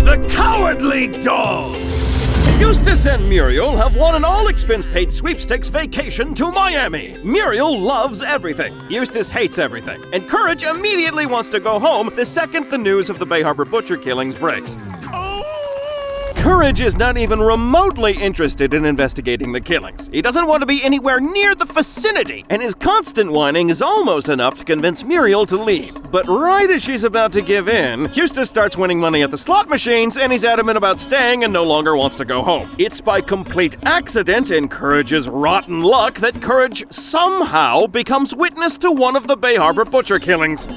the Cowardly Dog! Eustace and Muriel have won an all-expense-paid sweepstakes vacation to Miami. Muriel loves everything. Eustace hates everything. And Courage immediately wants to go home the second the news of the Bay Harbor butcher killings breaks. Courage is not even remotely interested in investigating the killings. He doesn't want to be anywhere near the vicinity, and his constant whining is almost enough to convince Muriel to leave. But right as she's about to give in, Eustace starts winning money at the slot machines, and he's adamant about staying and no longer wants to go home. It's by complete accident in Courage's rotten luck that Courage somehow becomes witness to one of the Bay Harbor butcher killings.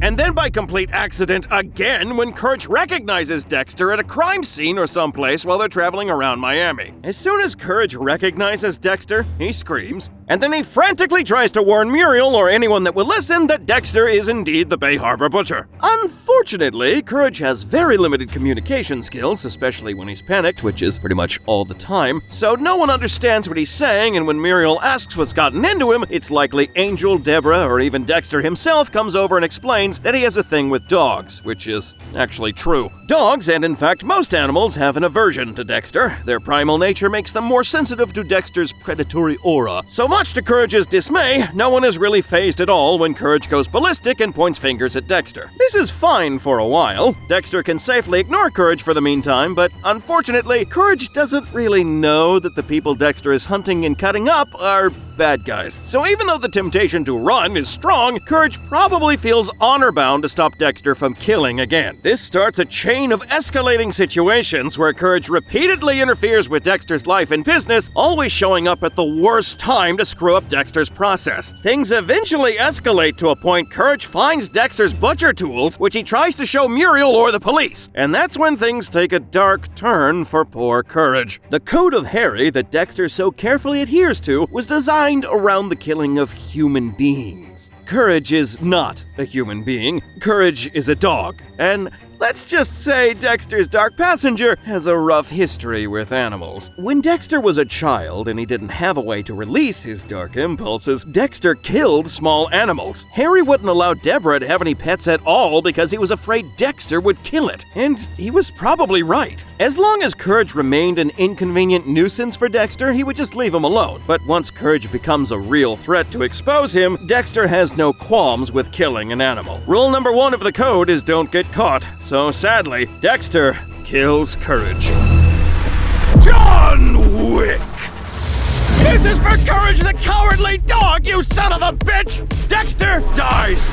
And then by complete accident again when Courage recognizes Dexter at a crime scene or someplace while they're traveling around Miami. As soon as Courage recognizes Dexter, he screams, and then he frantically tries to warn Muriel or anyone that will listen that Dexter is indeed the Bay Harbor butcher. Unfortunately, Courage has very limited communication skills, especially when he's panicked, which is pretty much all the time, so no one understands what he's saying, and when Muriel asks what's gotten into him, it's likely Angel, Deborah, or even Dexter himself comes over and explains that he has a thing with dogs, which is actually true. Dogs, and in fact most animals, have an aversion to Dexter. Their primal nature makes them more sensitive to Dexter's predatory aura. So much to Courage's dismay, no one is really fazed at all when Courage goes ballistic and points fingers at Dexter. This is fine for a while. Dexter can safely ignore Courage for the meantime, but unfortunately, Courage doesn't really know that the people Dexter is hunting and cutting up are bad guys. So even though the temptation to run is strong, Courage probably feels honor-bound to stop Dexter from killing again. This starts a chain of escalating situations where Courage repeatedly interferes with Dexter's life and business, always showing up at the worst time to screw up Dexter's process. Things eventually escalate to a point Courage finds Dexter's butcher tools, which he tries to show Muriel or the police. And that's when things take a dark turn for poor Courage. The code of Harry that Dexter so carefully adheres to was designed around the killing of human beings. Courage is not a human being. Courage is a dog. And let's just say Dexter's dark passenger has a rough history with animals. When Dexter was a child and he didn't have a way to release his dark impulses, Dexter killed small animals. Harry wouldn't allow Deborah to have any pets at all because he was afraid Dexter would kill it. And he was probably right. As long as Courage remained an inconvenient nuisance for Dexter, he would just leave him alone. But once Courage becomes a real threat to expose him, Dexter has no qualms with killing an animal. Rule number 1 of the code is don't get caught. So sadly, Dexter kills Courage. John Wick! This is for Courage the Cowardly Dog, you son of a bitch! Dexter dies!